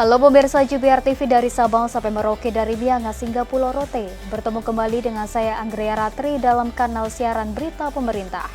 Halo pemirsa JBR TV dari Sabang sampai Merauke, dari Miangas hingga Pulau Rote. Bertemu kembali dengan saya Anggria Ratri dalam kanal siaran berita pemerintah.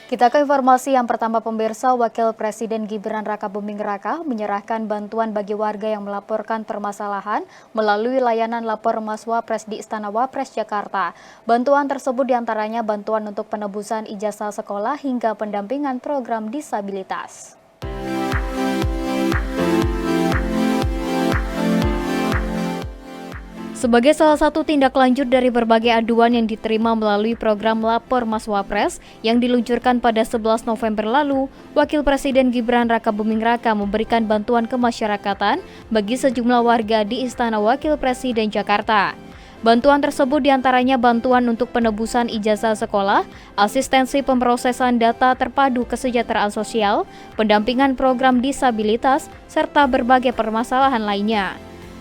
Kita ke informasi yang pertama pemirsa. Wakil Presiden Gibran Rakabuming Raka menyerahkan bantuan bagi warga yang melaporkan permasalahan melalui layanan lapor Mas Wapres di Istana Wapres Jakarta. Bantuan tersebut diantaranya bantuan untuk penebusan ijazah sekolah hingga pendampingan program disabilitas. Sebagai salah satu tindak lanjut dari berbagai aduan yang diterima melalui program Lapor Mas Wapres yang diluncurkan pada 11 November lalu, Wakil Presiden Gibran Rakabuming Raka memberikan bantuan kemasyarakatan bagi sejumlah warga di Istana Wakil Presiden Jakarta. Bantuan tersebut diantaranya bantuan untuk penebusan ijazah sekolah, asistensi pemrosesan data terpadu kesejahteraan sosial, pendampingan program disabilitas, serta berbagai permasalahan lainnya.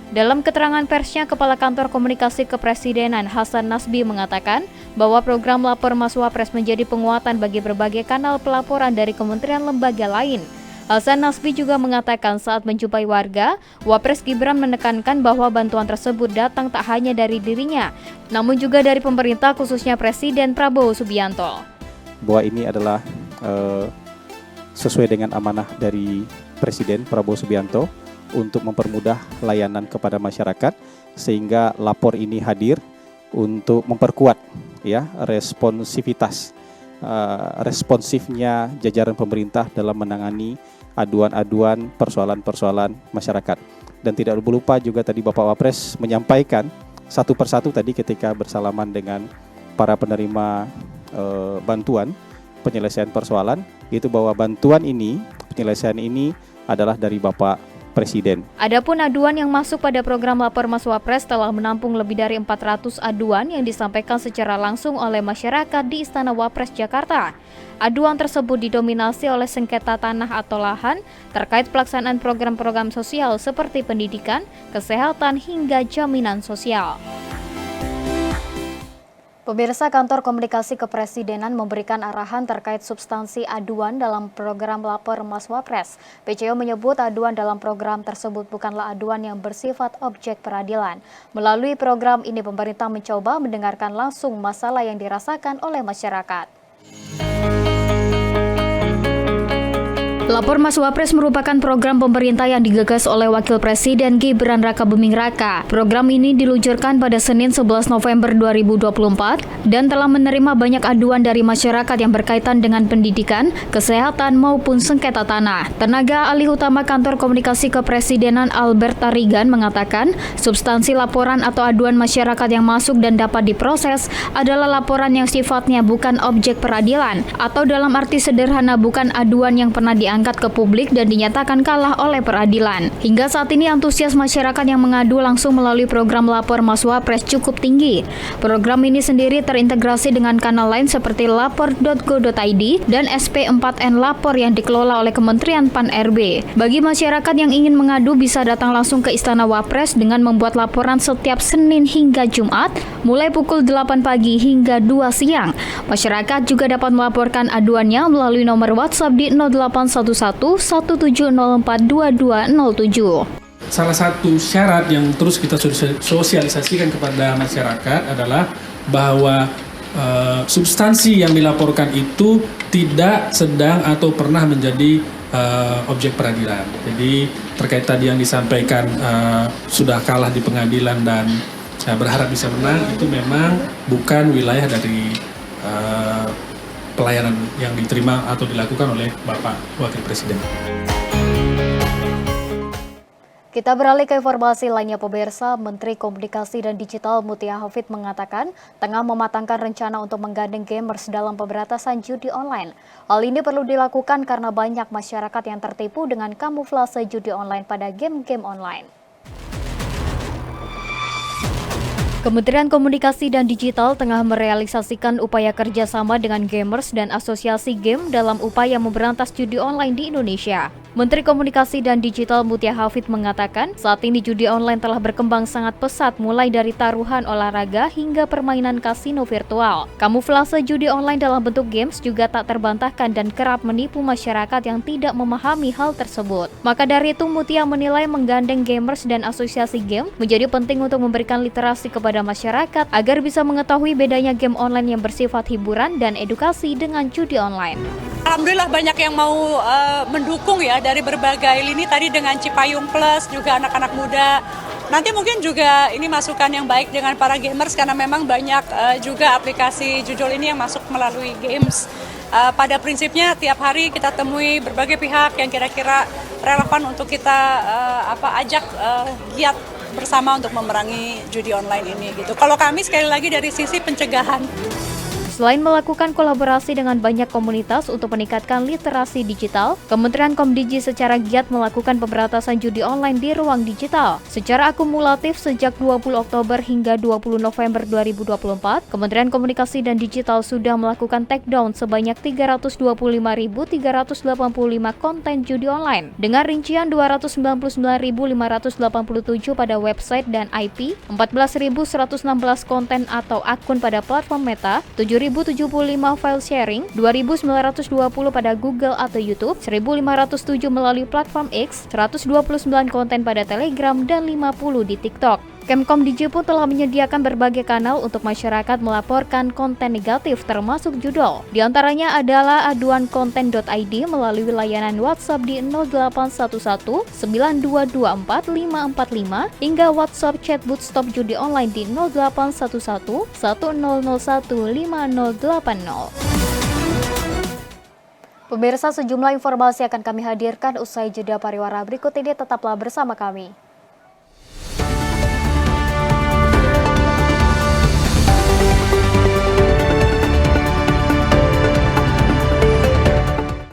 Dalam keterangan persnya, Kepala Kantor Komunikasi Kepresidenan Hasan Nasbi mengatakan bahwa program Lapor Mas Wapres menjadi penguatan bagi berbagai kanal pelaporan dari kementerian lembaga lain. Hasan Nasbi juga mengatakan saat menjumpai warga, Wapres Gibran menekankan bahwa bantuan tersebut datang tak hanya dari dirinya, namun juga dari pemerintah khususnya Presiden Prabowo Subianto. Bahwa ini adalah sesuai dengan amanah dari Presiden Prabowo Subianto untuk mempermudah layanan kepada masyarakat, sehingga lapor ini hadir untuk memperkuat responsifnya jajaran pemerintah dalam menangani aduan-aduan persoalan-persoalan masyarakat. Dan tidak lupa juga tadi Bapak Wapres menyampaikan satu persatu tadi ketika bersalaman dengan para penerima bantuan penyelesaian persoalan, itu bahwa bantuan ini, penyelesaian ini adalah dari Bapak Presiden. Adapun aduan yang masuk pada program Lapor Mas Wapres telah menampung lebih dari 400 aduan yang disampaikan secara langsung oleh masyarakat di Istana Wapres Jakarta. Aduan tersebut didominasi oleh sengketa tanah atau lahan terkait pelaksanaan program-program sosial seperti pendidikan, kesehatan, hingga jaminan sosial. Pemirsa, Kantor Komunikasi Kepresidenan memberikan arahan terkait substansi aduan dalam program Lapor Mas Wapres. PCO menyebut aduan dalam program tersebut bukanlah aduan yang bersifat objek peradilan. Melalui program ini pemerintah mencoba mendengarkan langsung masalah yang dirasakan oleh masyarakat. Lapor Mas Wapres merupakan program pemerintah yang digagas oleh Wakil Presiden Gibran Rakabuming Raka. Program ini diluncurkan pada Senin 11 November 2024 dan telah menerima banyak aduan dari masyarakat yang berkaitan dengan pendidikan, kesehatan, maupun sengketa tanah. Tenaga Alih Utama Kantor Komunikasi Kepresidenan Albert Tarigan mengatakan, substansi laporan atau aduan masyarakat yang masuk dan dapat diproses adalah laporan yang sifatnya bukan objek peradilan, atau dalam arti sederhana bukan aduan yang pernah diangkat ke publik dan dinyatakan kalah oleh peradilan. Hingga saat ini antusias masyarakat yang mengadu langsung melalui program Lapor Mas Wapres cukup tinggi. Program ini sendiri terintegrasi dengan kanal lain seperti lapor.go.id dan SP4N Lapor yang dikelola oleh Kementerian Pan-RB. Bagi masyarakat yang ingin mengadu bisa datang langsung ke Istana Wapres dengan membuat laporan setiap Senin hingga Jumat mulai pukul 8 pagi hingga 2 siang. Masyarakat juga dapat melaporkan aduannya melalui nomor WhatsApp di 081117042207. Salah satu syarat yang terus kita sosialisasikan kepada masyarakat adalah bahwa substansi yang dilaporkan itu tidak sedang atau pernah menjadi objek peradilan. Jadi terkait tadi yang disampaikan sudah kalah di pengadilan dan berharap bisa menang, itu memang bukan wilayah dari pelayanan yang diterima atau dilakukan oleh Bapak Wakil Presiden. Kita beralih ke informasi lainnya pemirsa. Menteri Komunikasi dan Digital Mutia Hafid mengatakan tengah mematangkan rencana untuk menggandeng gamers dalam pemberantasan judi online. Hal ini perlu dilakukan karena banyak masyarakat yang tertipu dengan kamuflase judi online pada game-game online. Kementerian Komunikasi dan Digital tengah merealisasikan upaya kerjasama dengan gamers dan asosiasi game dalam upaya memberantas judi online di Indonesia. Menteri Komunikasi dan Digital Mutia Hafid mengatakan, saat ini judi online telah berkembang sangat pesat mulai dari taruhan olahraga hingga permainan kasino virtual. Kamuflase judi online dalam bentuk games juga tak terbantahkan dan kerap menipu masyarakat yang tidak memahami hal tersebut. Maka dari itu, Mutia menilai menggandeng gamers dan asosiasi game menjadi penting untuk memberikan literasi kepada masyarakat agar bisa mengetahui bedanya game online yang bersifat hiburan dan edukasi dengan judi online. Alhamdulillah banyak yang mau mendukung ya dari berbagai lini tadi dengan Cipayung Plus juga anak-anak muda. Nanti mungkin juga ini masukan yang baik dengan para gamers karena memang banyak juga aplikasi judul ini yang masuk melalui games. Pada prinsipnya tiap hari kita temui berbagai pihak yang kira-kira relevan untuk kita ajak giat bersama untuk memerangi judi online ini gitu. Kalau kami sekali lagi dari sisi pencegahan. Selain melakukan kolaborasi dengan banyak komunitas untuk meningkatkan literasi digital, Kementerian Komdigi secara giat melakukan pemberantasan judi online di ruang digital. Secara akumulatif sejak 20 Oktober hingga 20 November 2024, Kementerian Komunikasi dan Digital sudah melakukan takedown sebanyak 325.385 konten judi online, dengan rincian 299.587 pada website dan IP, 14.116 konten atau akun pada platform Meta, 7.075 file sharing, 2.920 pada Google atau YouTube, 1.507 melalui platform X, 129 konten pada Telegram, dan 50 di TikTok. Kemkomdigi pun telah menyediakan berbagai kanal untuk masyarakat melaporkan konten negatif termasuk judul. Di antaranya adalah aduankonten.id melalui layanan WhatsApp di 0811 9224 545 hingga WhatsApp chatbot stop judi online di 0811 1001 5080. Pemirsa, sejumlah informasi akan kami hadirkan usai jeda pariwara berikut ini, tetaplah bersama kami.